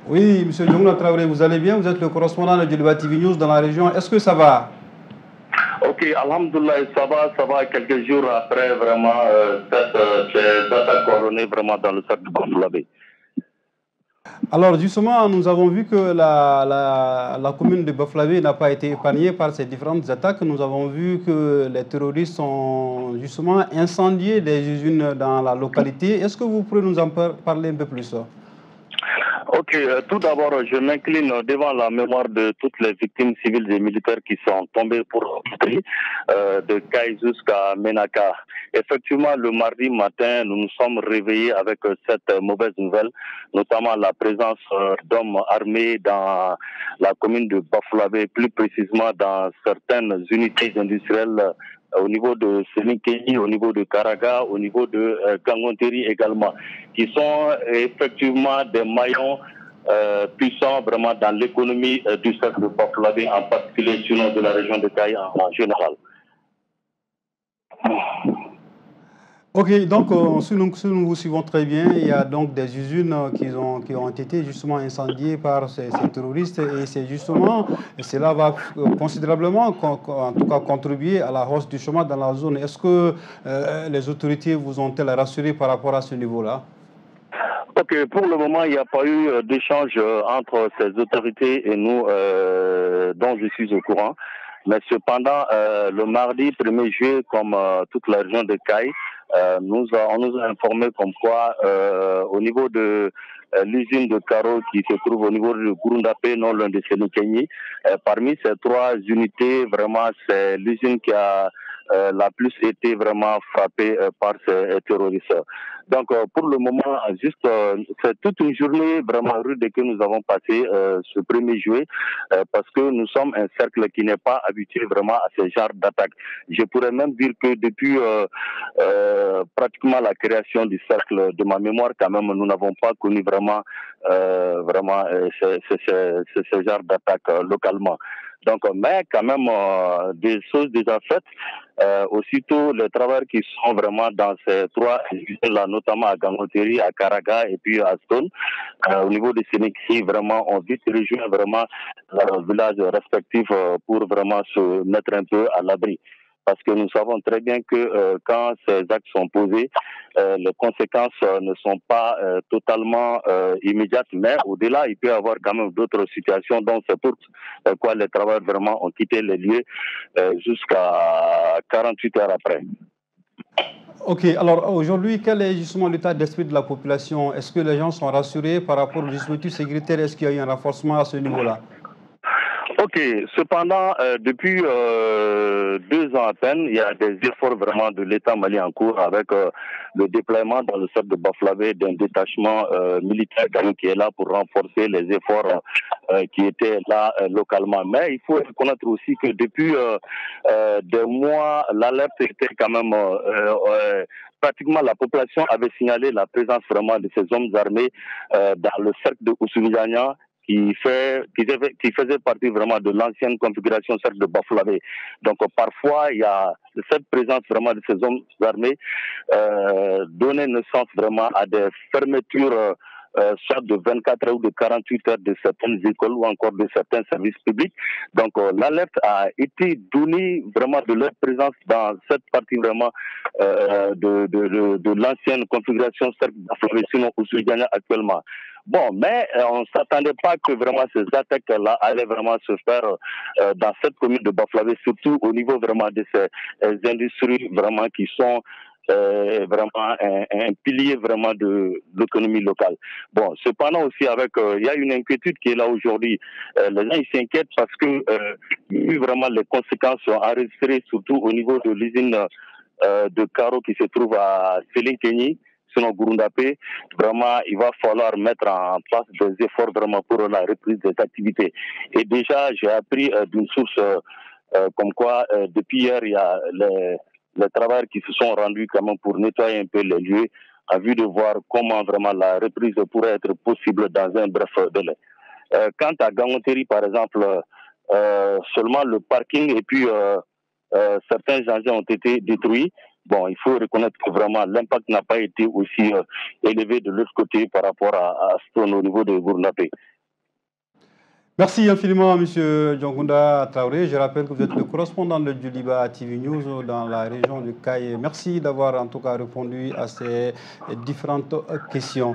Oui, monsieur Djongna Traoré, vous allez bien? Vous êtes le correspondant de Djeliba TV News dans la région. Est-ce que ça va? Ok, Alhamdoulilah, ça va, quelques jours après vraiment cette attaque coordonnée vraiment dans le secteur de Bamboulabé. Alors justement, nous avons vu que la commune de Baflavé n'a pas été épargnée par ces différentes attaques. Nous avons vu que les terroristes ont justement incendié des usines dans la localité. Est-ce que vous pouvez nous en parler un peu plus? Ok, tout d'abord, je m'incline devant la mémoire de toutes les victimes civiles et militaires qui sont tombées pour de Kaï jusqu'à Menaka. Effectivement, le mardi matin, nous nous sommes réveillés avec cette mauvaise nouvelle, notamment la présence d'hommes armés dans la commune de Bafoulavé, plus précisément dans certaines unités industrielles au niveau de Sénikeni, au niveau de Karaga, au niveau de Kangonteri également, qui sont effectivement des maillons puissants vraiment dans l'économie du secteur de Bafoulavé, en particulier sinon de la région de Kaï en général. Ok, donc si nous vous suivons très bien, il y a donc des usines qui ont été justement incendiées par ces terroristes et cela va considérablement, en tout cas, contribuer à la hausse du chômage dans la zone. Est-ce que les autorités vous ont-elles rassuré par rapport à ce niveau-là? Ok, pour le moment, il n'y a pas eu d'échange entre ces autorités et nous dont je suis au courant. Mais cependant, le mardi 1er juillet, comme toute la région de Caille, on nous a informé comme quoi au niveau de l'usine de carreaux qui se trouve au niveau de Gurundapé, non loin de Sénikeni, parmi ces trois unités, vraiment, c'est l'usine qui a la plus été vraiment frappée par ces terroristes. Donc, pour le moment, juste, c'est toute une journée vraiment rude que nous avons passé ce 1er juillet parce que nous sommes un cercle qui n'est pas habitué vraiment à ce genre d'attaque. Je pourrais même dire que depuis pratiquement la création du cercle de ma mémoire, quand même, nous n'avons pas connu vraiment, ce genre d'attaque localement. Donc, mais quand même, des choses déjà faites. Aussitôt, les travailleurs qui sont vraiment dans ces trois usines-là, notamment à Gangoteri, à Karaga et puis à Stone, au niveau de Sénéki, vraiment, on vite rejoint vraiment leurs villages respectifs pour vraiment se mettre un peu à l'abri. Parce que nous savons très bien que quand ces actes sont posés, les conséquences ne sont pas totalement immédiates, mais au-delà, il peut y avoir quand même d'autres situations. Donc, c'est pour quoi les travailleurs vraiment ont quitté les lieux jusqu'à 48 heures après. Ok, alors aujourd'hui, quel est justement l'état d'esprit de la population? Est-ce que les gens sont rassurés par rapport au dispositif sécuritaire? Est-ce qu'il y a eu un renforcement à ce niveau-là? Ok, cependant, depuis 2 ans à peine, il y a des efforts vraiment de l'État malien en cours avec le déploiement dans le centre de Baflavé d'un détachement militaire qui est là pour renforcer les efforts qui étaient là localement. Mais il faut reconnaître aussi que depuis des mois, l'alerte était quand même pratiquement la population avait signalé la présence vraiment de ces hommes armés dans le cercle de Oussoumidiania qui faisait partie vraiment de l'ancienne configuration cercle de Bafoulavé. Donc parfois, il y a cette présence vraiment de ces hommes armés donnait naissance vraiment à des fermetures soit de 24 heures ou de 48 heures de certaines écoles ou encore de certains services publics. Donc l'alerte a été donnée vraiment de leur présence dans cette partie vraiment de l'ancienne configuration cercle de Bafoulavé, sinon Oussoudiana actuellement. Bon, mais on ne s'attendait pas que vraiment ces attaques-là allaient vraiment se faire dans cette commune de Bafoulavé, surtout au niveau vraiment de ces industries vraiment qui sont vraiment un pilier vraiment de l'économie locale. Bon, cependant aussi avec, il y a une inquiétude qui est là aujourd'hui. Les gens ils s'inquiètent parce que vu vraiment les conséquences sont enregistrées surtout au niveau de l'usine de carreaux qui se trouve à Sélinkeni, sinon Gurundapé, vraiment, il va falloir mettre en place des efforts vraiment pour la reprise des activités. Et déjà, j'ai appris d'une source comme quoi, depuis hier, il y a les travailleurs qui se sont rendus quand même pour nettoyer un peu les lieux, en vue de voir comment vraiment la reprise pourrait être possible dans un bref délai. Quant à Gangoteri, par exemple, seulement le parking et puis certains engins ont été détruits. bon, il faut reconnaître que vraiment l'impact n'a pas été aussi élevé de l'autre côté par rapport à ce au niveau de Gournapé. Merci infiniment, M. Djongunda Traoré. Je rappelle que vous êtes le correspondant de Djuliba TV News dans la région de Kaye. Merci d'avoir en tout cas répondu à ces différentes questions.